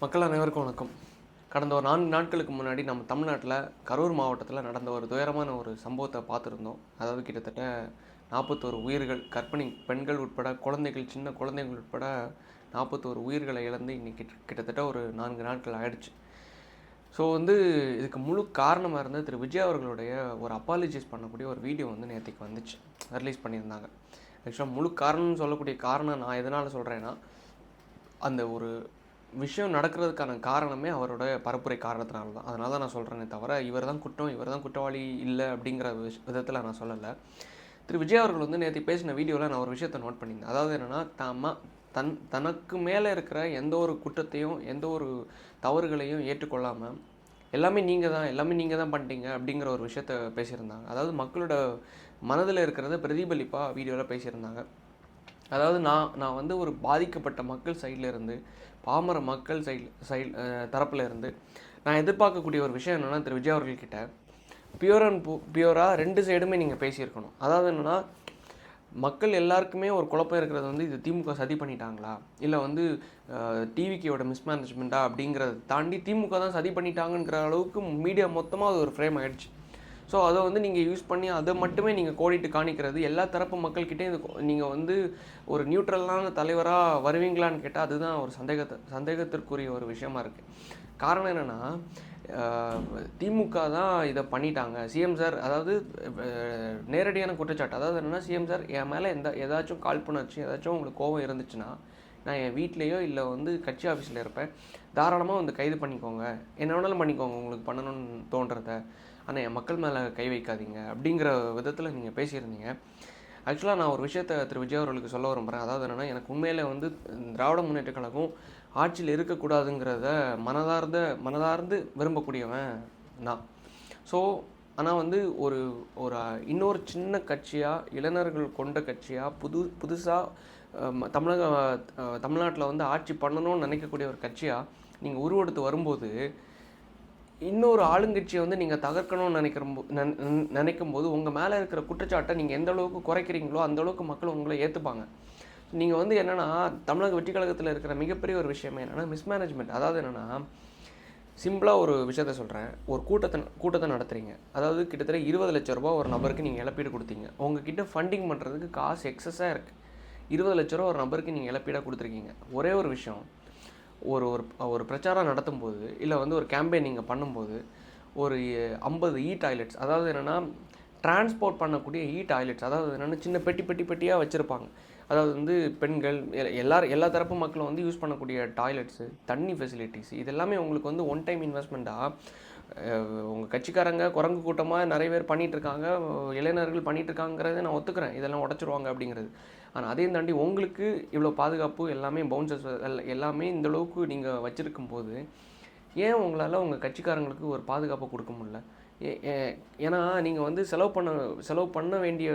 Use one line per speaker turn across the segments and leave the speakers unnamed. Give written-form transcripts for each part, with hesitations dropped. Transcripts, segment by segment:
மக்கள் அனைவருக்கும் வணக்கம். கடந்த ஒரு 4 நாட்களுக்கு முன்னாடி நம்ம தமிழ்நாட்டில் கரூர் மாவட்டத்தில் நடந்த ஒரு துயரமான ஒரு சம்பவத்தை பார்த்துருந்தோம். அதாவது கிட்டத்தட்ட 41 உயிர்கள், கர்ப்பிணி பெண்கள் உட்பட குழந்தைகள், சின்ன குழந்தைகள் உட்பட 41 உயிர்களை இழந்து இன்றைக்கி கிட்டத்தட்ட ஒரு 4 நாட்கள் ஆயிடுச்சு. ஸோ இதுக்கு முழு காரணமாக இருந்த திரு விஜய் அவர்களுடைய ஒரு அப்பாலஜைஸ் பண்ணக்கூடிய ஒரு வீடியோ நேற்றுக்கு வந்துச்சு, ரிலீஸ் பண்ணியிருந்தாங்க. ஆக்சுவலாக முழு காரணம்னு சொல்லக்கூடிய காரணம் நான் எதனால் சொல்கிறேன்னா, அந்த ஒரு விஷயம் நடக்கிறதுக்கான காரணமே அவரோட பரப்புரை காரணத்தினால தான். அதனால தான் நான் சொல்கிறேனே தவிர இவர் தான் குற்றம், இவர் தான் குற்றவாளி இல்லை அப்படிங்கிற விதத்தில் நான் சொல்லலை. திரு விஜய் அவர்கள் நேற்று பேசின வீடியோவில் நான் ஒரு விஷயத்தை நோட் பண்ணியிருந்தேன். அதாவது என்னென்னா, தனக்கு மேலே இருக்கிற எந்த ஒரு குற்றத்தையும் எந்த ஒரு தவறுகளையும் ஏற்றுக்கொள்ளாமல் எல்லாமே நீங்கள் தான் பண்ணிட்டீங்க அப்படிங்கிற ஒரு விஷயத்த பேசியிருந்தாங்க. அதாவது மக்களோட மனதில் இருக்கிறத பிரதிபலிப்பாக வீடியோவில் பேசியிருந்தாங்க. அதாவது நான் ஒரு பாதிக்கப்பட்ட மக்கள் சைடில் இருந்து, பாமர மக்கள் தரப்பில் இருந்து நான் எதிர்பார்க்கக்கூடிய ஒரு விஷயம் என்னென்னா, திரு விஜய் அவர்கள்கிட்ட பியூராக 2 சைடுமே நீங்கள் பேசியிருக்கணும். அதாவது என்னென்னா, மக்கள் எல்லாருக்குமே ஒரு குழப்பம் இருக்கிறது இது திமுக சதி பண்ணிட்டாங்களா, இல்லை டிவிக்கோட மிஸ்மேனேஜ்மெண்ட்டா அப்படிங்கிறத தாண்டி திமுக தான் சதி பண்ணிட்டாங்கங்கிற அளவுக்கு மீடியா மொத்தமாக அது ஒரு ஃப்ரேம் ஆகிடுச்சு. ஸோ அதை நீங்கள் யூஸ் பண்ணி அதை மட்டுமே நீங்கள் கோடிட்டு காணிக்கிறது, எல்லா தரப்பு மக்கள்கிட்டே நீங்கள் ஒரு நியூட்ரலான தலைவராக வருவீங்களான்னு கேட்டால் அதுதான் ஒரு சந்தேகத்திற்குரிய ஒரு விஷயமா இருக்குது. காரணம் என்னென்னா, திமுக தான் இதை பண்ணிட்டாங்க. சிஎம் சார், அதாவது நேரடியான குற்றச்சாட்டு, அதாவது என்னென்னா, சிஎம் சார் என் மேலே ஏதாச்சும் காழ்ப்புணர்ச்சி, ஏதாச்சும் உங்களுக்கு கோபம் இருந்துச்சுன்னா நான் என் வீட்லேயோ இல்லை கட்சி ஆஃபீஸில் இருப்பேன், தாராளமாக கைது பண்ணிக்கோங்க, என்ன வேணாலும் பண்ணிக்கோங்க உங்களுக்கு பண்ணணும்னு தோன்றதை, ஆனால் என் மக்கள் மேலே கை வைக்காதீங்க அப்படிங்கிற விதத்தில் நீங்கள் பேசியிருந்தீங்க. ஆக்சுவலாக நான் ஒரு விஷயத்தை திரு விஜய் அவர்களுக்கு சொல்ல விரும்புகிறேன். அதாவது என்னென்னா, எனக்கு உண்மையில் திராவிட முன்னேற்ற கழகம் ஆட்சியில் இருக்கக்கூடாதுங்கிறத மனதார்ந்து விரும்பக்கூடியவன் நான். ஸோ ஆனால் ஒரு ஒரு இன்னொரு சின்ன கட்சியாக, இளைஞர்கள் கொண்ட கட்சியாக, புதுசாக தமிழ்நாட்டில் ஆட்சி பண்ணணும்னு நினைக்கக்கூடிய ஒரு கட்சியாக நீங்கள் உருவெடுத்து வரும்போது, இன்னொரு ஆளுங்கட்சியை நீங்கள் தகர்க்கணும்னு நினைக்கும் போது உங்கள் மேலே இருக்கிற குற்றச்சாட்டை நீங்கள் எந்த அளவுக்கு குறைக்கிறீங்களோ அந்தளவுக்கு மக்கள் உங்களை ஏற்றுப்பாங்க. நீங்கள் என்னென்னா, தமிழக வெற்றி கழகத்தில் இருக்கிற மிகப்பெரிய ஒரு விஷயமே என்னென்னா மிஸ்மேனேஜ்மெண்ட். அதாவது என்னென்னா, சிம்பிளாக ஒரு விஷயத்த சொல்கிறேன். ஒரு கூட்டத்தை நடத்துகிறீங்க. அதாவது கிட்டத்தட்ட 20 லட்ச ரூபா ஒரு நபருக்கு நீங்கள் இழப்பீடு கொடுத்தீங்க. உங்ககிட்ட ஃபண்டிங் பண்ணுறதுக்கு காசு எக்ஸஸாக இருக்குது. 20 லட்ச ரூபா ஒரு நபருக்கு நீங்கள் இழப்பீடாக கொடுத்துருக்கீங்க. ஒரே ஒரு விஷயம், ஒரு ஒரு பிரச்சாரம் நடத்தும்போது, இல்லை ஒரு கேம்பெயின் நீங்கள் பண்ணும்போது, ஒரு 50 டாய்லெட்ஸ், அதாவது என்னென்னா டிரான்ஸ்போர்ட் பண்ணக்கூடிய டாய்லெட்ஸ், அதாவது என்னென்னா சின்ன பெட்டியாக வச்சுருப்பாங்க. அதாவது பெண்கள் எல்லா தரப்பு மக்களும் யூஸ் பண்ணக்கூடிய டாய்லெட்ஸு, தண்ணி ஃபெசிலிட்டிஸ், இது எல்லாமே உங்களுக்கு ஒன் டைம் இன்வெஸ்ட்மெண்ட்டாக உங்கள் கட்சிக்காரங்க குரங்கு கூட்டமாக நிறைய பேர் பண்ணிகிட்ருக்காங்க, இளைஞர்கள் பண்ணிகிட்ருக்காங்கிறத நான் ஒத்துக்கிறேன், இதெல்லாம் உடச்சிருவாங்க அப்படிங்கிறது. ஆனால் அதையும் தாண்டி உங்களுக்கு இவ்வளோ பாதுகாப்பு, எல்லாமே பவுன்சர்ஸ் எல்லாமே இந்தளவுக்கு நீங்கள் வச்சுருக்கும் போது ஏன் உங்களால் உங்கள் கட்சிக்காரங்களுக்கு ஒரு பாதுகாப்பை கொடுக்க முடியல? ஏன்னா நீங்கள் செலவு பண்ண வேண்டிய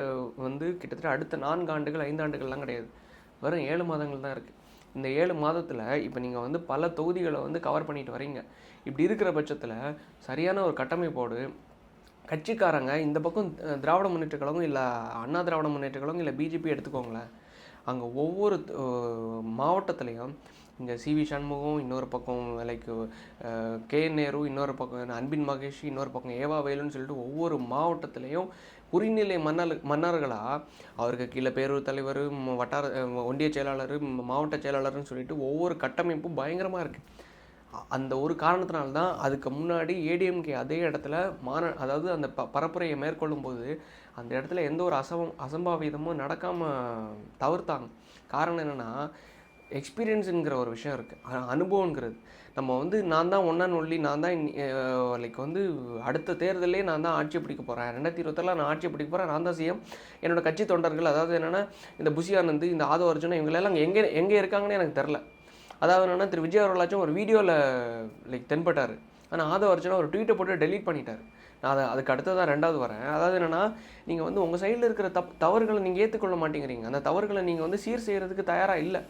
கிட்டத்தட்ட அடுத்த 4 ஆண்டுகள் 5 ஆண்டுகள்லாம் கிடையாது, வெறும் 7 மாதங்கள் தான் இருக்குது. இந்த 7 மாதத்தில் இப்போ நீங்கள் பல தொகுதிகளை கவர் பண்ணிட்டு வரீங்க. இப்படி இருக்கிற பட்சத்தில் சரியான ஒரு கட்டமைப்போடு கட்சிக்காரங்க இந்த பக்கம் திராவிட முன்னேற்ற கழகம், இல்லை அண்ணா திராவிட முன்னேற்ற கழகம், இல்லை பிஜேபி எடுத்துக்கோங்களேன், அங்கே ஒவ்வொரு மாவட்டத்துலேயும் இங்கே சிவி சண்முகம் இன்னொரு பக்கம், லைக் கே.என். நேரு இன்னொரு பக்கம், அன்பின் மகேஷ் இன்னொரு பக்கம், ஏவா வேலுன்னு சொல்லிட்டு ஒவ்வொரு மாவட்டத்துலேயும் குறிநிலை மன்னர்களாக அவருக்கு கீழே பேரூர் தலைவர், வட்டார ஒன்றிய செயலாளர், மாவட்ட செயலாளர்னு சொல்லிட்டு ஒவ்வொரு கட்டமைப்பும் பயங்கரமாக இருக்குது. அந்த ஒரு காரணத்தினால்தான் அதுக்கு முன்னாடி ஏடிஎம்கே அதே இடத்துல அதாவது அந்த பரப்புரையை மேற்கொள்ளும்போது அந்த இடத்துல எந்த ஒரு அசம்பாவிதமும் நடக்காமல் தவிர்த்தாங்க. காரணம் என்னென்னா, எக்ஸ்பீரியன்ஸுங்கிற ஒரு விஷயம் இருக்குது, அனுபவங்கிறது. நம்ம நான் தான் ஒன் ஒன்லி, நான் தான் லைக் அடுத்த தேர்தலே நான் தான் ஆட்சி பிடிக்க போகிறேன், 2027 நான் ஆட்சி பிடிக்க போகிறேன், நான் தான் சிஎம், என்னோடய கட்சி தொண்டர்கள், அதாவது என்னென்னா இந்த புஷி ஆனந்த், இந்த ஆதவ அர்ஜுனா, இவங்களெல்லாம் எங்கே இருக்காங்கன்னு எனக்கு தெரில. அதாவது என்னென்னா, திரு விஜய் அவர்களாச்சும் ஒரு வீடியோவில் லைக் தென்பட்டார், ஆனால் ஆதவ அர்ஜுனா ஒரு ட்வீட்டை போட்டு டெலீட் பண்ணிட்டார். நான் அதுக்கு அடுத்ததான் 2வது வரேன். அதாவது என்னென்னா, நீங்கள் உங்கள் சைடில் இருக்கிற தவறுகளை நீங்கள் ஏற்றுக்கொள்ள மாட்டேங்கிறீங்க, அந்த தவறுகளை நீங்கள் சீர் செய்கிறதுக்கு தயாராக இல்லை.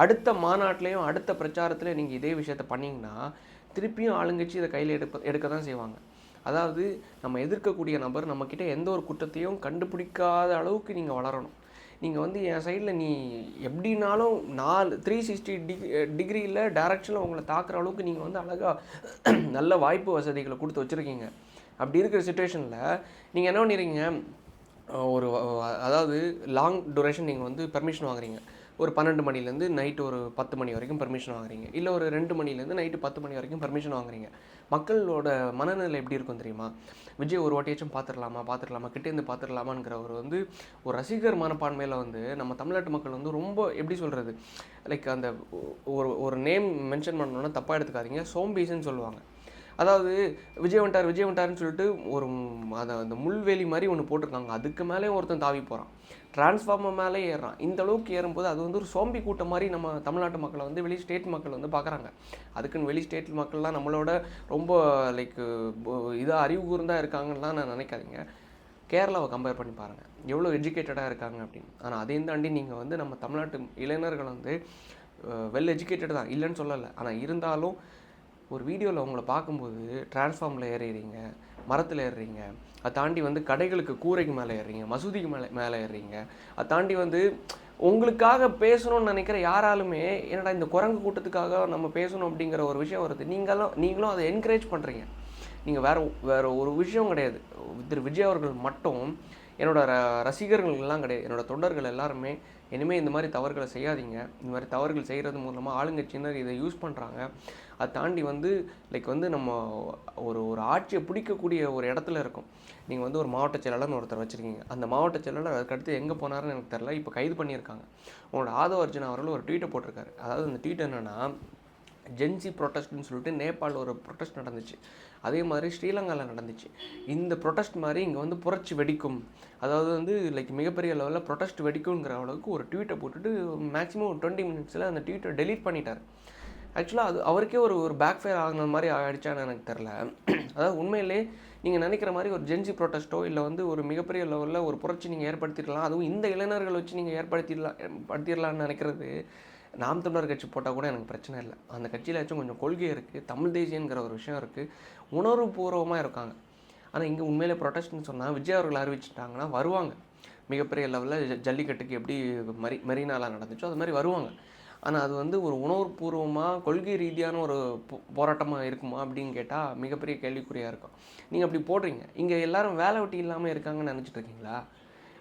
அடுத்த மாநாட்டிலையும் அடுத்த பிரச்சாரத்தில் நீங்கள் இதே விஷயத்தை பண்ணிங்கன்னா திருப்பியும் ஆளுங்கட்சி இதை கையில் எடுக்க தான் செய்வாங்க. அதாவது நம்ம எதிர்க்கக்கூடிய நபர் நம்மக்கிட்ட எந்த ஒரு குற்றத்தையும் கண்டுபிடிக்காத அளவுக்கு நீங்கள் வளரணும். நீங்கள் வந்து என் சைடில் நீ எப்படின்னாலும் 360 டிகிரியில் டைரக்ஷனில் உங்களை தாக்குற அளவுக்கு நீங்கள் வந்து அழகாக நல்ல வாய்ப்பு வசதிகளை கொடுத்து வச்சுருக்கீங்க. அப்படி இருக்கிற சுச்சுவேஷனில் நீங்கள் என்ன பண்ணிடுறீங்க, ஒரு அதாவது லாங் டூரேஷன் நீங்கள் வந்து பெர்மிஷன் வாங்குறீங்க. ஒரு 12 மணிலேருந்து நைட்டு ஒரு 10 மணி வரைக்கும் பெர்மிஷன் வாங்குறீங்க. இல்லை ஒரு 2 மணிலேருந்து நைட்டு 10 மணி வரைக்கும் பெர்மிஷன் வாங்குறீங்க. மக்களோட மனநிலை எப்படி இருக்கும் தெரியுமா? விஜய் ஒரு வாட்டியாச்சும் பார்த்துடலாமா கிட்டேருந்து பார்த்துடலாமாங்கிற ஒரு ரசிகர் மனப்பான்மையில் வந்து நம்ம தமிழ்நாட்டு மக்கள் வந்து ரொம்ப எப்படி சொல்கிறது, லைக் அந்த ஒரு நேம் மென்ஷன் பண்ணணுன்னா தப்பாக எடுத்துக்காதீங்க, சோம்பேசின்னு சொல்லுவாங்க. அதாவது விஜய் வந்துட்டாருன்னு சொல்லிட்டு ஒரு அந்த முள்வேலி மாதிரி ஒன்று போட்டிருக்காங்க, அதுக்கு மேலே ஒருத்தன் தாவி போகிறான், டிரான்ஸ்ஃபார்மர் மேலே ஏறுறான். இந்த அளவுக்கு ஏறும்போது அது வந்து ஒரு சோம்பி கூட்டம் மாதிரி நம்ம தமிழ்நாட்டு மக்களை வந்து வெளி ஸ்டேட் மக்கள் வந்து பார்க்குறாங்க. அதுக்குன்னு வெளி ஸ்டேட் மக்கள்லாம் நம்மளோட ரொம்ப லைக் இதாக அறிவு கூர்ந்தாக இருக்காங்கன்னு தான் நான் நினைக்காதீங்க. கேரளாவை கம்பேர் பண்ணி பாருங்கள் எவ்வளோ எஜுகேட்டடாக இருக்காங்க அப்படின்னு. ஆனால் அதையும் தாண்டி நீங்கள் வந்து நம்ம தமிழ்நாட்டு இளைஞர்கள் வந்து வெல் எஜுகேட்டட் தான், இல்லைன்னு சொல்லலை. ஆனால் இருந்தாலும் ஒரு வீடியோவில் அவங்கள பார்க்கும்போது டிரான்ஸ்ஃபார்மில் ஏறுறீங்க, மரத்தில் ஏறுறீங்க, அதை தாண்டி வந்து கடைகளுக்கு கூரைக்கு மேலே ஏறுறீங்க, மசூதிக்கு மேலே ஏறுறீங்க, அதை தாண்டி வந்து உங்களுக்காக பேசணும்னு நினைக்கிற யாராலுமே என்னடா இந்த குரங்கு கூட்டத்துக்காக நம்ம பேசணும் அப்படிங்கிற ஒரு விஷயம் வருது. நீங்களும் அதை என்கரேஜ் பண்ணுறீங்க. நீங்கள் வேறு ஒரு விஷயம் கிடையாது. திரு விஜய் அவர்கள் மட்டும் என்னோடய ரசிகர்கள்லாம் கிடையாது, என்னோடய தொண்டர்கள் எல்லாருமே இனிமேல் இந்த மாதிரி தவறுகளை செய்யாதீங்க. இந்த மாதிரி தவறுகள் செய்கிறது மூலமாக ஆளுங்கட்சியினர் இதை யூஸ் பண்ணுறாங்க. அதை தாண்டி வந்து லைக் வந்து நம்ம ஒரு ஆட்சியை பிடிக்கக்கூடிய ஒரு இடத்துல இருக்கும். நீங்கள் வந்து ஒரு மாவட்ட செயலாளர்னு ஒருத்தர் வச்சுருக்கீங்க. அந்த மாவட்ட செயலாளர் அதுக்கடுத்து எங்கே போனாருன்னு எனக்கு தெரியல, இப்போ கைது பண்ணியிருக்காங்க. உங்களோட ஆதவ அர்ஜுனா அவர்கள் ஒரு ட்வீட்டை போட்டிருக்காரு. அதாவது அந்த ட்வீட் என்னென்னா, ஜென்சி ப்ரொட்டஸ்ட்னு சொல்லிட்டு நேபாளில் ஒரு ப்ரொட்டஸ்ட் நடந்துச்சு, அதே மாதிரி ஸ்ரீலங்காவில் நடந்துச்சு. இந்த ப்ரொட்டஸ்ட் மாதிரி இங்கே வந்து புரட்சி வெடிக்கும், அதாவது வந்து லைக் மிகப்பெரிய லெவலில் ப்ரொட்டஸ்ட் வெடிக்குங்கிற அளவுக்கு ஒரு ட்வீட்டை போட்டுட்டு மேக்ஸிமம் ஒரு 20 மினிட்ஸில் அந்த ட்வீட்டை டெலீட் பண்ணிட்டார். ஆக்சுவலாக அது அவருக்கே ஒரு பேக் ஃபயர் ஆகின மாதிரி ஆகிடுச்சான்னு எனக்கு தெரில. அதாவது உண்மையிலே நீங்கள் நினைக்கிற மாதிரி ஒரு ஜென்சி ப்ரொட்டஸ்ட்டோ இல்லை வந்து ஒரு மிகப்பெரிய லெவலில் ஒரு புரட்சி நீங்கள் ஏற்படுத்திடலாம், அதுவும் இந்த இளைஞர்கள் வச்சு நீங்கள் ஏற்படுத்திடலான்னு நினைக்கிறது நாம் தமிழர் கட்சி போட்டால் கூட எனக்கு பிரச்சனை இல்லை. அந்த கட்சியிலாச்சும் கொஞ்சம் கொள்கை இருக்குது, தமிழ் தேசியங்கிற ஒரு விஷயம் இருக்குது, உணர்வுபூர்வமாக இருக்காங்க. ஆனால் இங்கே உண்மையிலே ப்ரொட்டஸ்ட்னு சொன்னால் விஜய் அவர்கள் அறிவிச்சிட்டாங்கன்னா வருவாங்க. மிகப்பெரிய லெவலில் ஜல்லிக்கட்டுக்கு எப்படி மெரினாலாம் நடந்துச்சோ அது மாதிரி வருவாங்க. ஆனால் அது வந்து ஒரு உணர்வுபூர்வமாக கொள்கை ரீதியான ஒரு போராட்டமாக இருக்குமா அப்படின்னு கேட்டால் மிகப்பெரிய கேள்விக்குறியாக இருக்கும். நீங்கள் அப்படி போடுறீங்க. இங்கே எல்லோரும் வேலை வெட்டி இல்லாமல் இருக்காங்கன்னு நினச்சிட்டு இருக்கீங்களா?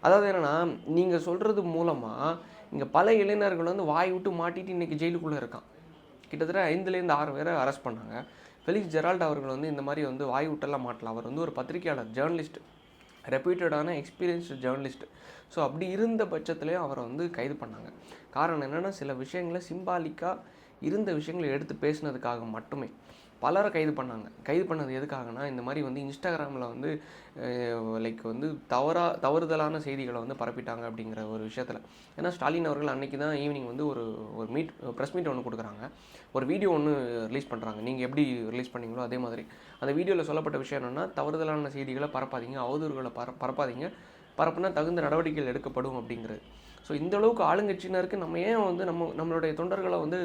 அதாவது என்னென்னா, நீங்கள் சொல்கிறது மூலமாக இங்கே பல இளைஞர்கள் வந்து வாய் விட்டு மாட்டிட்டு இன்றைக்கி ஜெயிலுக்குள்ளே இருக்கான். கிட்டத்தட்ட 5லேருந்து 6 பேரை அரெஸ்ட் பண்ணாங்க. ஃபெலிக்ஸ் ஜெரால்ட் அவர்கள் வந்து இந்த மாதிரி வந்து வாய் விட்டெல்லாம் மாட்டலாம். அவர் வந்து ஒரு பத்திரிகையாளர், ஜேர்னலிஸ்ட், ரெப்யூட்டடான எக்ஸ்பீரியன்ஸ்டு ஜேர்னலிஸ்ட்டு. ஸோ அப்படி இருந்த பட்சத்துலேயும் அவரை வந்து கைது பண்ணாங்க. காரணம் என்னென்னா, சில விஷயங்களை சிம்பாலிக்காக இருந்த விஷயங்களை எடுத்து பேசினதுக்காக மட்டுமே பலரை கைது பண்ணாங்க. கைது பண்ணது எதுக்காகனா, இந்த மாதிரி வந்து இன்ஸ்டாகிராமில் வந்து லைக் வந்து தவறுதலான செய்திகளை வந்து பரப்பிட்டாங்க அப்படிங்கிற ஒரு விஷயத்தில். ஏன்னா ஸ்டாலின் அவர்கள் அன்றைக்கி தான் ஈவினிங் வந்து ஒரு ப்ரெஸ் மீட் ஒன்று கொடுக்குறாங்க, ஒரு வீடியோ ஒன்று ரிலீஸ் பண்ணுறாங்க. நீங்கள் எப்படி ரிலீஸ் பண்ணீங்களோ அதே மாதிரி அந்த வீடியோவில் சொல்லப்பட்ட விஷயம் என்னென்னா, தவறுதலான செய்திகளை பரப்பாதீங்க, அவதூறுகளை பரப்பாதீங்க, பரப்புனா தகுந்த நடவடிக்கைகள் எடுக்கப்படும் அப்படிங்கிறது. ஸோ இந்தளவுக்கு ஆளுங்கட்சியினருக்கு நம்ம ஏன் வந்து நம்மளுடைய தொண்டர்களை வந்து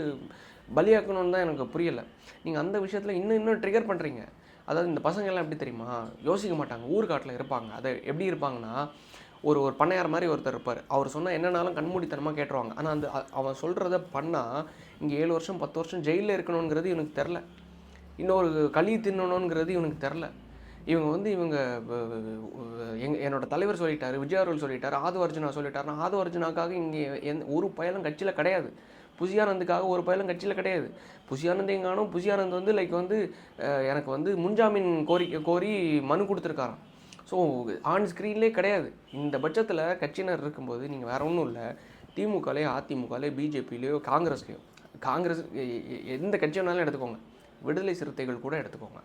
பலியாக்கணும்னு தான் எனக்கு புரியலை. நீங்கள் அந்த விஷயத்தில் இன்னும் ட்ரிகர் பண்ணுறீங்க. அதாவது இந்த பசங்கள்லாம் எப்படி தெரியுமா, யோசிக்க மாட்டாங்க, ஊர்காட்டில் இருப்பாங்க. அதை எப்படி இருப்பாங்கன்னா, ஒரு பண்ணையார் மாதிரி ஒருத்தர் இருப்பார். அவர் சொன்னால் என்னன்னாலும் கண்மூடித்தனமாக கேட்டுருவாங்க. ஆனால் அவன் சொல்கிறத பண்ணால் இங்கே 7 வருஷம் 10 வருஷம் ஜெயிலில் இருக்கணுங்கிறது இவனுக்கு தெரில, இன்னொரு களி தின்னணுங்கிறது இவனுக்கு தெரில. இவங்க என்னோட தலைவர் சொல்லிட்டார், விஜய் அவர்கள் சொல்லிட்டார், ஆதவ அர்ஜுனா சொல்லிட்டாருன்னா ஆதவ அர்ஜுனாக்காக இங்கே ஒரு பயலும் கட்சியில் கிடையாது. புசியானந்துக்காக ஒரு பயலும் கட்சியில் கிடையாது. புசியானந்தையும் காணும். புசியானந்த் வந்து லைக் வந்து எனக்கு வந்து முன்ஜாமீன் கோரி மனு கொடுத்துருக்காராம். ஸோ ஆன் ஸ்க்ரீன்லேயே கிடையாது. இந்த பட்சத்தில் கட்சியினர் இருக்கும்போது நீங்கள் வேறு ஒன்றும் இல்லை, திமுகலையோ அதிமுகலையோ பிஜேபியிலையோ காங்கிரஸ் எந்த கட்சி வேணாலும் எடுத்துக்கோங்க, விடுதலை சிறுத்தைகள் கூட எடுத்துக்கோங்க.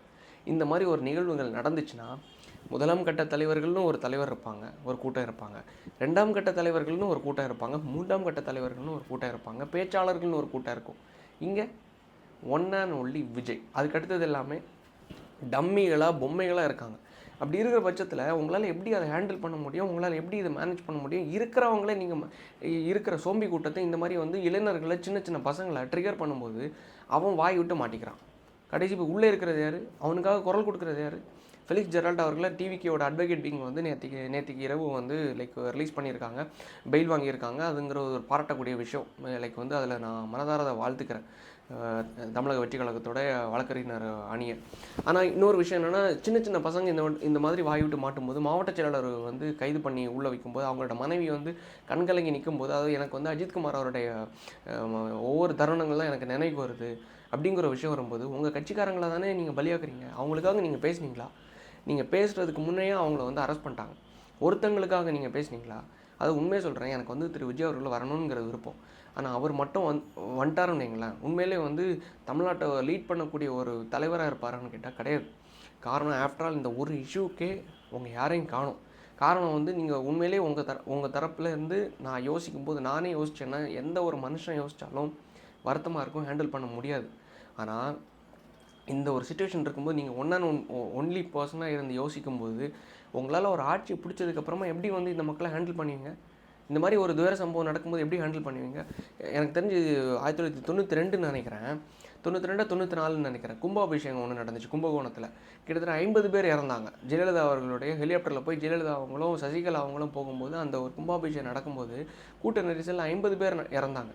இந்த மாதிரி ஒரு நிகழ்வுகள் நடந்துச்சுன்னா, முதலாம் கட்ட தலைவர்கள்னு ஒரு தலைவர் இருப்பாங்க, ஒரு கூட்டம் இருப்பாங்க, 2ஆம் கட்ட தலைவர்கள்னு ஒரு கூட்டம் இருப்பாங்க, 3ஆம் கட்ட தலைவர்கள்னு ஒரு கூட்டம் இருப்பாங்க, பேச்சாளர்கள்னு ஒரு கூட்டம் இருக்கும். இங்கே ஒன் அண்ட் ஒன்லி விஜய். அதுக்கடுத்தது எல்லாமே டம்மிகளாக பொம்மைகளாக இருக்காங்க. அப்படி இருக்கிற பட்சத்தில் உங்களால் எப்படி அதை ஹேண்டில் பண்ண முடியும், உங்களால் எப்படி இதை மேனேஜ் பண்ண முடியும்? இருக்கிறவங்களே நீங்கள் இருக்கிற சோம்பி கூட்டத்தை இந்த மாதிரி வந்து இளைஞர்களை சின்ன சின்ன பசங்களை ட்ரிகர் பண்ணும்போது அவன் வாய் விட்டு மாட்டிக்கிறான். கடைசி இப்போ உள்ளே இருக்கிறது யார்? அவனுக்காக குரல் கொடுக்குறது யார்? ஃபெலிக்ஸ் ஜெரால்ட் அவர்களை டிவிகேயோட அட்வொகேட் விங் வந்து நேற்றுக்கு இரவு வந்து லைக் ரிலீஸ் பண்ணியிருக்காங்க, பெயில் வாங்கியிருக்காங்க. அதுங்கிற ஒரு பாராட்டக்கூடிய விஷயம். லைக் வந்து அதில் நான் மனதார வாழ்த்துக்கிறேன் தமிழக வெற்றி கழகத்தோட வழக்கறிஞர் அணியை. ஆனால் இன்னொரு விஷயம் என்னென்னா, சின்ன சின்ன பசங்க இந்த மாதிரி வாய் விட்டு மாட்டும்போது, மாவட்ட செயலாளர் வந்து கைது பண்ணி உள்ளே வைக்கும்போது, அவங்களோட மனைவி வந்து கண்கலங்கி நிற்கும்போது, அதாவது எனக்கு வந்து அஜித்குமார் அவருடைய ஒவ்வொரு தருணங்கள்லாம் எனக்கு நினைவுக்கு வருது அப்படிங்கிற விஷயம் வரும்போது, உங்கள் கட்சிக்காரங்களை தானே நீங்கள் பலியாக்குறீங்க. அவங்களுக்காக நீங்கள் பேசுனீங்களா? நீங்கள் பேசுகிறதுக்கு முன்னையே அவங்கள வந்து அரெஸ்ட் பண்ணிட்டாங்க. ஒருத்தங்களுக்காக நீங்கள் பேசுனீங்களா? அது உண்மையை சொல்கிறேன், எனக்கு வந்து திரு விஜய் அவர்கள் வரணுங்கிற விருப்பம். ஆனால் அவர் மட்டும் வந்துட்டாருன்னு வைங்களேன், உண்மையிலே வந்து தமிழ்நாட்டை லீட் பண்ணக்கூடிய ஒரு தலைவராக இருப்பாரான்னு கேட்டால் கிடையாது. காரணம் ஆஃப்டர் ஆல் இந்த ஒரு இஷ்யூக்கே உங்கள் யாரையும் காணும். காரணம் வந்து நீங்கள் உண்மையிலே உங்கள் தரப்பில் இருந்து நான் யோசிக்கும்போது நானே யோசித்தேன்னா, எந்த ஒரு மனுஷன் யோசித்தாலும் வருத்தமாக இருக்கும், ஹேண்டில் பண்ண முடியாது. ஆனால் இந்த ஒரு சிச்சுவேஷன் இருக்கும்போது நீங்கள் ஒன்லி பர்சனாக இருந்து யோசிக்கும்போது, உங்களால் ஒரு ஆட்சி பிடிச்சதுக்கப்புறமா எப்படி வந்து இந்த மக்களை ஹேண்டில் பண்ணுவீங்க? இந்த மாதிரி ஒரு துயர சம்பவம் நடக்கும்போது எப்படி ஹேண்டில் பண்ணுவீங்க? எனக்கு தெரிஞ்சு 1992 நினைக்கிறேன், 92 94 நினைக்கிறேன், கும்பாபிஷேகம் ஒன்று நடந்துச்சு கும்பகோணத்தில். கிட்டத்தட்ட 50 பேர் இறந்தாங்க. ஜெயலலிதா அவர்களுடைய ஹெலிகாப்டரில் போய் ஜெயலலிதா அவங்களும் சசிகலா அவங்களும் போகும்போது, அந்த ஒரு கும்பாபிஷேகம் நடக்கும்போது கூட்ட நெரிசலில் 50 பேர் இறந்தாங்க.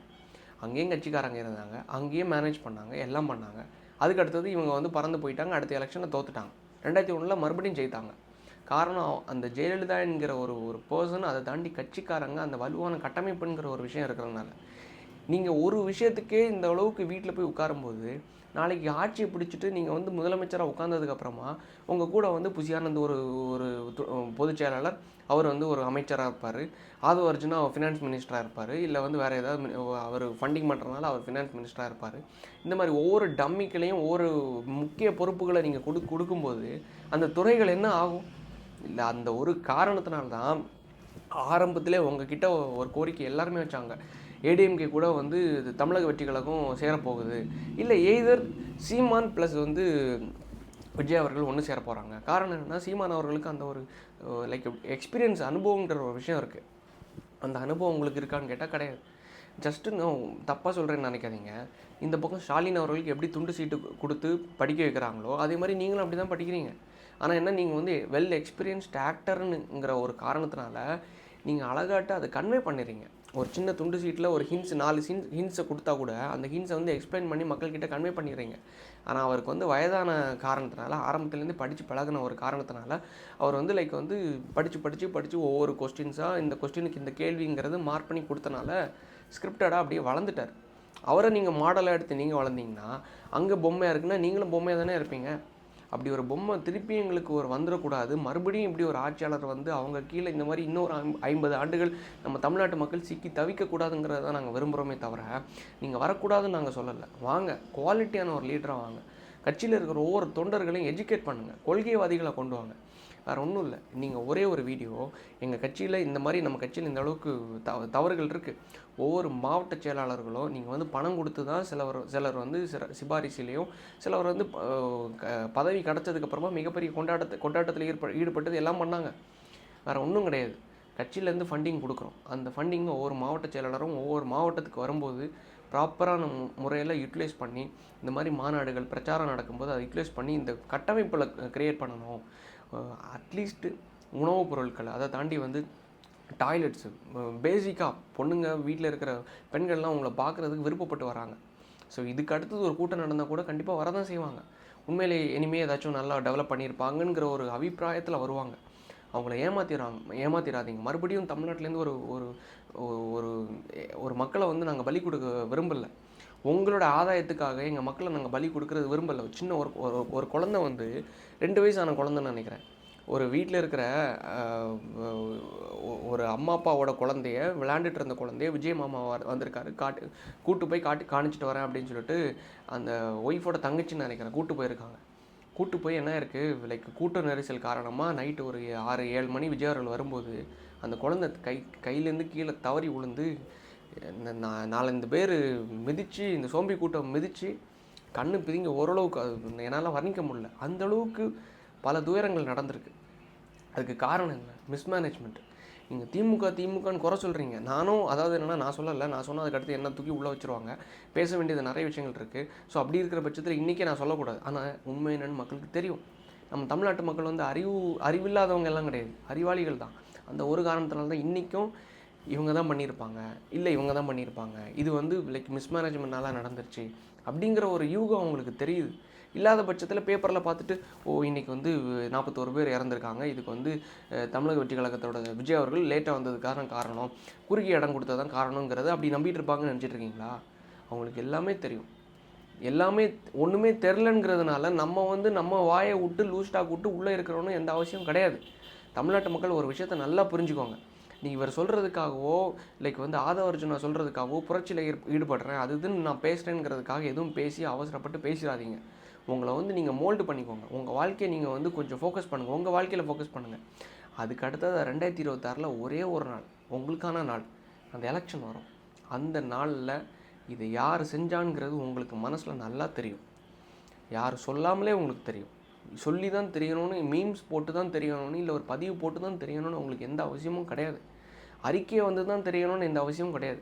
அங்கேயும் கட்சிக்காரங்க இருந்தாங்க, அங்கேயும் மேனேஜ் பண்ணாங்க, எல்லாம் பண்ணாங்க. அதுக்கு அடுத்தது இவங்க வந்து பறந்து போயிட்டாங்க, அடுத்த எலெக்ஷனை தோத்துட்டாங்க. 2001 மறுபடியும் ஜெயித்தாங்க. காரணம் அந்த ஜெயலலிதா என்கிற ஒரு பர்சன், அதை தாண்டி கட்சிக்காரங்க, அந்த வலுவான கட்டமைப்புங்கிற ஒரு விஷயம் இருக்கிறதுனால. நீங்கள் ஒரு விஷயத்துக்கே இந்த அளவுக்கு வீட்டில் போய் உட்காரும்போது, நாளைக்கு ஆட்சியை பிடிச்சிட்டு நீங்கள் வந்து முதலமைச்சராக உட்கார்ந்ததுக்கப்புறமா உங்கள் கூட வந்து புசியானந்த் ஒரு பொதுச் செயலாளர், அவர் வந்து ஒரு அமைச்சராக இருப்பார், ஆதவ அர்ஜுனா அவர் ஃபினான்ஸ் மினிஸ்டராக இருப்பார், இல்லை வந்து வேறு ஏதாவது அவர் ஃபண்டிங் பண்ணுறதுனால அவர் ஃபினான்ஸ் மினிஸ்டராக இருப்பார். இந்த மாதிரி ஒவ்வொரு டம்மிக்களையும் ஒவ்வொரு முக்கிய பொறுப்புகளை நீங்கள் கொடுக்கும்போது அந்த துறைகள் என்ன ஆகும்? இல்லை, அந்த ஒரு காரணத்தினால்தான் ஆரம்பத்திலே உங்ககிட்ட ஒரு கோரிக்கை எல்லாருமே வச்சாங்க. ஏடிஎம்கே கூட வந்து தமிழக வெற்றி கழகம் சேரப்போகுது, இல்லை எய்தர் சீமான் ப்ளஸ் வந்து விஜய் அவர்கள் ஒன்று சேர போகிறாங்க. காரணம் என்னென்னா, சீமான் அவர்களுக்கு அந்த ஒரு லைக் எக்ஸ்பீரியன்ஸ் அனுபவங்கிற ஒரு விஷயம் இருக்குது. அந்த அனுபவம் உங்களுக்கு இருக்கான்னு கேட்டால் கிடையாது. ஜஸ்ட்டு நான் தப்பாக சொல்கிறேன்னு நினைக்காதீங்க. இந்த பக்கம் ஸ்டாலின் அவர்களுக்கு எப்படி துண்டு சீட்டு கொடுத்து படிக்க வைக்கிறாங்களோ, அதே மாதிரி நீங்களும் அப்படி தான் படிக்கிறீங்க. ஆனால் என்ன, நீங்கள் வந்து வெல் எக்ஸ்பீரியன்ஸ்ட் ஆக்டர்னுங்கிற ஒரு காரணத்தினால நீங்கள் அழகாட்ட அதை கன்வே பண்ணிடுறீங்க. ஒரு சின்ன துண்டு சீட்டில் ஒரு 4 ஹின்ஸை கொடுத்தா கூட அந்த ஹின்ஸை வந்து எக்ஸ்பிளைன் பண்ணி மக்கள்கிட்ட கன்வே பண்ணிடுறீங்க. ஆனால் அவருக்கு வந்து வயதான காரணத்தினால, ஆரம்பத்துலேருந்து படித்து பழகின ஒரு காரணத்தினால, அவர் வந்து லைக் வந்து படித்து ஒவ்வொரு கொஸ்டின்ஸாக, இந்த கொஸ்டினுக்கு இந்த கேள்விங்கிறது மார்க் பண்ணி கொடுத்தனால ஸ்கிரிப்டடாக அப்படியே வளர்ந்துட்டார். அவரை நீங்கள் மாடலாக எடுத்து நீங்கள் வளர்ந்தீங்கன்னா, அங்கே பொம்மையாக இருக்குன்னா நீங்களும் பொம்மையாக தானே இருப்பீங்க. அப்படி ஒரு பொம்மை திருப்பி எங்களுக்கு வந்துடக்கூடாது. மறுபடியும் இப்படி ஒரு ஆட்சியாளர் வந்து அவங்க கீழே இந்த மாதிரி இன்னொரு 50 ஆண்டுகள் நம்ம தமிழ்நாட்டு மக்கள் சிக்கி தவிக்கக்கூடாதுங்கிறத தான் நாங்கள் விரும்புகிறோமே தவிர, நீங்கள் வரக்கூடாதுன்னு நாங்கள் சொல்லலை. வாங்க, குவாலிட்டியான ஒரு லீடராக வாங்க. கட்சியில் இருக்கிற ஒவ்வொரு தொண்டர்களையும் எஜுகேட் பண்ணுங்கள், கொள்கைவாதிகளை கொண்டு வாங்க. வேறு ஒன்றும் இல்லை. நீங்கள் ஒரே ஒரு வீடியோ, எங்கள் கட்சியில் இந்த மாதிரி நம்ம கட்சியில் இந்த அளவுக்கு தவறுகள் இருக்குது, ஒவ்வொரு மாவட்ட செயலாளர்களும் நீங்கள் வந்து பணம் கொடுத்து தான் சிலர் வந்து சிபாரிசிலையும், சிலர் வந்து பதவி கிடச்சதுக்கப்புறமா மிகப்பெரிய கொண்டாட்டத்தில் ஈடுபட்டது எல்லாம் பண்ணாங்க. வேறு ஒன்றும் கிடையாது. கட்சியிலேருந்து ஃபண்டிங் கொடுக்குறோம். அந்த ஃபண்டிங்கை ஒவ்வொரு மாவட்ட செயலாளரும் ஒவ்வொரு மாவட்டத்துக்கு வரும்போது ப்ராப்பரான முறையில் யூட்டிலைஸ் பண்ணி, இந்த மாதிரி மாநாடுகள் பிரச்சாரம் நடக்கும்போது அதை யூட்டிலைஸ் பண்ணி இந்த கட்டமைப்பில் க்ரியேட் பண்ணணும். அட்லீஸ்ட்டு உணவுப் பொருட்கள், அதை தாண்டி வந்து டாய்லெட்ஸு, பேசிக்காக பொண்ணுங்க வீட்டில் இருக்கிற பெண்கள்லாம் உங்களை பார்க்குறதுக்கு விருப்பப்பட்டு வராங்க. ஸோ இதுக்கு அடுத்தது ஒரு கூட்டம் நடந்தால் கூட கண்டிப்பாக வரதான் செய்வாங்க. உண்மையிலே இனிமேல் ஏதாச்சும் நல்லா டெவலப் பண்ணியிருப்பாங்கங்கிற ஒரு அபிப்பிராயத்தில் வருவாங்க. அவங்கள ஏமாத்திராதீங்க. மறுபடியும் தமிழ்நாட்டிலேருந்து ஒரு ஒரு ஒரு மக்களை வந்து நாங்கள் பலி கொடுக்க விரும்பலை. உங்களோட ஆதாயத்துக்காக எங்கள் மக்களை நாங்கள் பலி கொடுக்கறது விரும்பலை. சின்ன ஒரு குழந்தை வந்து 2 வயசான குழந்தைன்னு நினைக்கிறேன், ஒரு வீட்டில் இருக்கிற ஒரு அம்மா அப்பாவோட குழந்தைய, விளையாண்டுட்டு இருந்த குழந்தைய விஜய் மாமா வந்திருக்காரு, கூட்டு போய் காணிச்சிட்டு வரேன் அப்படின்னு சொல்லிட்டு அந்த ஒய்ஃபோட தங்கச்சின்னு நினைக்கிறேன் கூட்டு போயிருக்காங்க. கூட்டு போய் என்ன இருக்குது, லைக் கூட்ட நெரிசல் காரணமாக நைட்டு ஒரு 6-7 மணி விஜய் அவர்கள் வரும்போது அந்த குழந்தை கையிலேருந்து கீழே தவறி விழுந்து 4-5 பேர் மிதித்து, இந்த சோம்பி கூட்டம் மிதித்து கண்ணு பிதிங்க ஓரளவுக்கு என்னால் வர்ணிக்க முடியல. அந்தளவுக்கு பல துயரங்கள் நடந்திருக்கு. அதுக்கு காரணம் என்ன? மிஸ்மேனேஜ்மெண்ட். நீங்கள் திமுகன்னு குறை சொல்கிறீங்க. நானும் அதாவது என்னென்னா, நான் சொல்லலை, நான் சொன்னால் அதுக்கடுத்து என்ன தூக்கி உள்ளே வச்சுருவாங்க. பேச வேண்டியது நிறைய விஷயங்கள் இருக்குது. ஸோ அப்படி இருக்கிற பட்சத்தில் இன்றைக்கே நான் சொல்லக்கூடாது. ஆனால் உண்மை என்னன்னு மக்களுக்கு தெரியும். நம்ம தமிழ்நாட்டு மக்கள் வந்து அறிவில்லாதவங்க எல்லாம் கிடையாது, அறிவாளிகள் தான். அந்த ஒரு காரணத்தினால தான் இன்றைக்கும் இவங்க தான் பண்ணியிருப்பாங்க, இல்லை இவங்க தான் பண்ணியிருப்பாங்க, இது வந்து லைக் மிஸ்மேனேஜ்மெண்ட்னால நடந்துருச்சு அப்படிங்கிற ஒரு யூகம் அவங்களுக்கு தெரியுது. இல்லாத பட்சத்தில் பேப்பரில் பார்த்துட்டு, ஓ இன்றைக்கி வந்து 41 பேர் இறந்துருக்காங்க, இதுக்கு வந்து தமிழக வெற்றி கழகத்தோட விஜய் அவர்கள் லேட்டாக வந்ததுக்கான காரணம், குறுகிய இடம் கொடுத்ததான் காரணங்கிறது அப்படி நம்பிட்டு இருப்பாங்கன்னு நினச்சிட்டு இருக்கீங்களா? அவங்களுக்கு எல்லாமே தெரியும். எல்லாமே ஒன்றுமே தெரிலங்கிறதுனால நம்ம வந்து நம்ம வாயை விட்டு லூஸ் டாக் விட்டு உள்ளே இருக்கிறவனும் எந்த அவசியம் கிடையாது. தமிழ்நாட்டு மக்கள் ஒரு விஷயத்தை நல்லா புரிஞ்சுக்கோங்க. நீ இவர் சொல்கிறதுக்காகவோ லைக் வந்து ஆதவர்ஜுனா சொல்கிறதுக்காகவோ புரட்சியில் ஈடுபடுறேன் அது இதுன்னு நான் பேசுகிறேங்கிறதுக்காக எதுவும் பேசி அவசரப்பட்டு பேசிடாதீங்க. உங்களை வந்து நீங்கள் மோல்டு பண்ணிக்கோங்க. உங்கள் வாழ்க்கையை நீங்கள் வந்து கொஞ்சம் ஃபோக்கஸ் பண்ணுங்கள், உங்கள் வாழ்க்கையில் ஃபோக்கஸ் பண்ணுங்கள். அதுக்கு அடுத்தது 2026 ஒரே ஒரு நாள் உங்களுக்கான நாள், அந்த எலெக்ஷன் வரும். அந்த நாளில் இதை யார் செஞ்சான்ங்கிறது உங்களுக்கு மனசில் நல்லா தெரியும். யார் சொல்லாமலே உங்களுக்கு தெரியும். சொல்லி தான் தெரியணும்னு, மீம்ஸ் போட்டு தான் தெரியணும்னு, இல்லை ஒரு பதிவு போட்டு தான் தெரியணும்னு உங்களுக்கு எந்த அவசியமும் கிடையாது. அறிக்கையை வந்து தான் தெரியணும்னு எந்த அவசியமும் கிடையாது.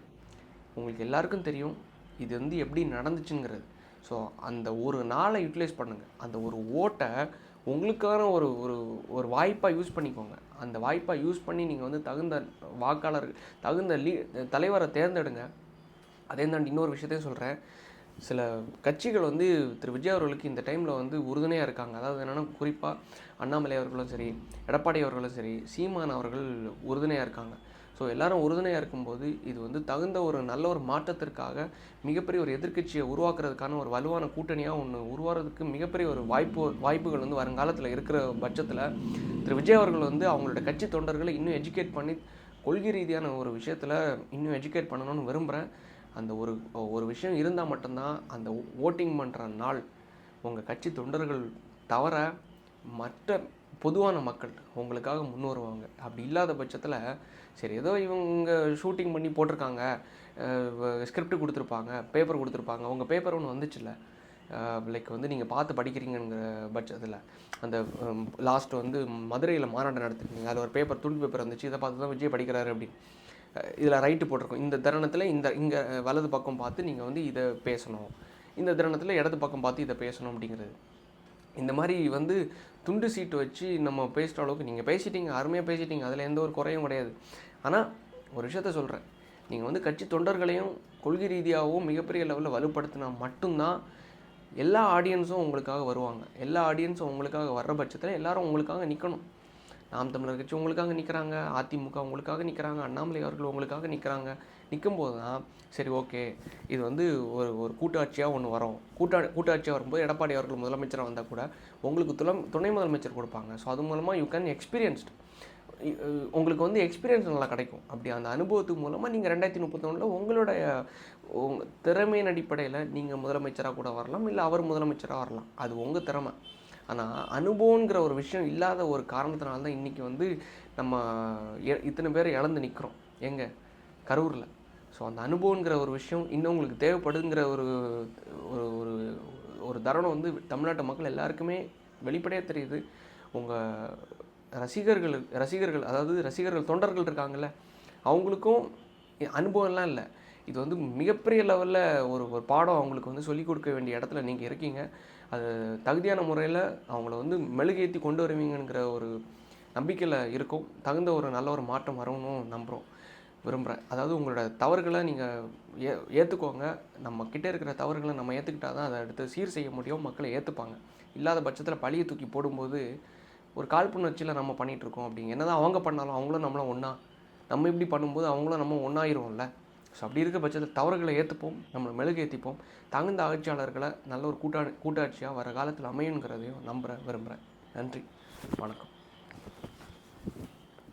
உங்களுக்கு எல்லாருக்கும் தெரியும் இது வந்து எப்படி நடந்துச்சுங்கிறது. ஸோ அந்த ஒரு நாளை யூட்டிலைஸ் பண்ணுங்கள். அந்த ஒரு ஓட்டை உங்களுக்கான ஒரு ஒரு ஒரு வாய்ப்பாக யூஸ் பண்ணிக்கோங்க. அந்த வாய்ப்பாக யூஸ் பண்ணி நீங்கள் வந்து தகுந்த வாக்காளர், தகுந்த தலைவரை தேர்ந்தெடுங்க. அதே தாண்டி இன்னொரு விஷயத்தையும் சொல்கிறேன். சில கட்சிகள் வந்து திரு விஜய் அவர்களுக்கு இந்த டைமில் வந்து உறுதுணையாக இருக்காங்க. அதாவது என்னென்னா, குறிப்பாக அண்ணாமலை அவர்களும் சரி, எடப்பாடி அவர்களும் சரி, சீமான் அவர்கள் உறுதுணையாக இருக்காங்க. ஸோ எல்லோரும் உறுதுணையாக இருக்கும்போது இது வந்து தகுந்த ஒரு நல்ல ஒரு மாற்றத்திற்காக மிகப்பெரிய ஒரு எதிர்க்கட்சியை உருவாக்குறதுக்கான ஒரு வலுவான கூட்டணியாக ஒன்று உருவாகிறதுக்கு மிகப்பெரிய ஒரு வாய்ப்புகள் வந்து வருங்காலத்தில் இருக்கிற பட்சத்தில் திரு விஜய் அவர்கள் வந்து அவங்களோட கட்சி தொண்டர்களை இன்னும் எஜுகேட் பண்ணி கொள்கை ரீதியான ஒரு விஷயத்தில் இன்னும் எஜுகேட் பண்ணணும்னு விரும்புகிறேன். அந்த ஒரு விஷயம் இருந்தால் மட்டும்தான் அந்த ஓட்டிங் பண்ணுற நாள் உங்கள் கட்சி தொண்டர்கள் தவிர மற்ற பொதுவான மக்கள் உங்களுக்காக முன் வருவாங்க. அப்படி இல்லாத பட்சத்தில் சரி ஏதோ இவங்க ஷூட்டிங் பண்ணி போட்டிருக்காங்க, ஸ்கிரிப்ட் கொடுத்துருப்பாங்க, பேப்பர் கொடுத்துருப்பாங்க, உங்கள் பேப்பர் ஒன்று வந்துச்சுல்ல, லைக் வந்து நீங்கள் பார்த்து படிக்கிறீங்கிற பட்சத்தில் அந்த லாஸ்ட் வந்து மதுரையில் மாநாடு நடத்திருக்கீங்க, அதில் ஒரு பேப்பர் துண்டு பேப்பர் வந்துச்சு, இதை பார்த்து தான் விஜய் படிக்கிறாரு அப்படின்னு இதில் ரைட்டு போட்டிருக்கோம். இந்த தருணத்தில் இங்கே வலது பக்கம் பார்த்து நீங்கள் வந்து இதை பேசணும், இந்த தருணத்தில் இடது பக்கம் பார்த்து இதை பேசணும் அப்படிங்கிறது. இந்த மாதிரி வந்து துண்டு சீட்டு வச்சு நம்ம பேசுகிற அளவுக்கு நீங்கள் பேசிட்டீங்க, அருமையாக பேசிட்டீங்க, அதில் எந்த ஒரு குறையும் கிடையாது. ஆனால் ஒரு விஷயத்த சொல்கிறேன், நீங்கள் வந்து கட்சி தொண்டர்களையும் கொள்கை ரீதியாகவும் மிகப்பெரிய லெவலில் வலுப்படுத்தினா மட்டும்தான் எல்லா ஆடியன்ஸும் உங்களுக்காக வருவாங்க. எல்லா ஆடியன்ஸும் உங்களுக்காக வர்ற பட்சத்தில் எல்லோரும் உங்களுக்காக நிற்கணும். நாம் தமிழர் கட்சி உங்களுக்காக நிற்கிறாங்க, அதிமுக உங்களுக்காக நிற்கிறாங்க, அண்ணாமலை அவர்கள் உங்களுக்காக நிற்கிறாங்க. நிற்கும்போது தான் சரி ஓகே இது வந்து ஒரு கூட்டாட்சியாக ஒன்று வரும். கூட்டாட்சியாக வரும்போது எடப்பாடி அவர்கள் முதலமைச்சராக வந்தால் கூட உங்களுக்கு துணை முதலமைச்சர் கொடுப்பாங்க. ஸோ அது மூலமாக யூ கேன் எக்ஸ்பீரியன்ஸ்டு, உங்களுக்கு வந்து எக்ஸ்பீரியன்ஸ் நல்லா கிடைக்கும். அப்படி அந்த அனுபவத்துக்கு மூலமாக நீங்கள் 2031 உங்களுடைய திறமையின் அடிப்படையில் நீங்கள் முதலமைச்சராக கூட வரலாம், இல்லை அவர் முதலமைச்சராக வரலாம், அது உங்கள் திறமை. ஆனால் அனுபவங்கிற ஒரு விஷயம் இல்லாத ஒரு காரணத்தினால தான் இன்றைக்கி வந்து நம்ம இத்தனை பேர் இழந்து நிற்கிறோம் எங்கே கரூரில். ஸோ அந்த அனுபவங்கிற ஒரு விஷயம் இன்னும் உங்களுக்கு தேவைப்படுங்கிற ஒரு ஒரு ஒரு தருணம் வந்து தமிழ்நாட்டு மக்கள் எல்லாருக்குமே வெளிப்படையாக தெரியுது. உங்கள் ரசிகர்கள் அதாவது ரசிகர்கள் தொண்டர்கள் இருக்காங்கல்ல, அவங்களுக்கும் அனுபவம்லாம் இல்லை. இது வந்து மிகப்பெரிய லெவலில் ஒரு பாடம் அவங்களுக்கு வந்து சொல்லிக் கொடுக்க வேண்டிய இடத்துல நீங்கள் இருக்கீங்க. அது தகுதியான முறையில் அவங்கள வந்து மெழுகேற்றி கொண்டு வருவீங்கிற ஒரு நம்பிக்கையில் இருக்கும். தகுந்த ஒரு நல்ல ஒரு மாற்றம் வரணும்னு விரும்புகிறேன். அதாவது உங்களோட தவறுகளை நீங்கள் ஏற்றுக்கோங்க. நம்ம கிட்டே இருக்கிற தவறுகளை நம்ம ஏற்றுக்கிட்டால் தான் அதை அடுத்து சீர் செய்ய முடியும், மக்களை ஏற்றுப்பாங்க. இல்லாத பட்சத்தில் பழியை தூக்கி போடும்போது ஒரு காழ்ப்புணர்ச்சியில் நம்ம பண்ணிகிட்ருக்கோம். அப்படிங்க என்ன தான் அவங்க பண்ணாலும் அவங்களும் நம்மளும் ஒன்றா, நம்ம இப்படி பண்ணும்போது அவங்களும் நம்ம ஒன்றாயிருவோம்ல. ஸோ அப்படி இருக்க பட்சத்தில் தவறுகளை ஏற்றுப்போம், நம்மளை மெழுகேற்றிப்போம். தகுந்த ஆட்சியாளர்களை நல்ல ஒரு கூட்டாட்சியாக வர காலத்தில் அமையுங்கிறதையும் விரும்புகிறேன். நன்றி, வணக்கம்.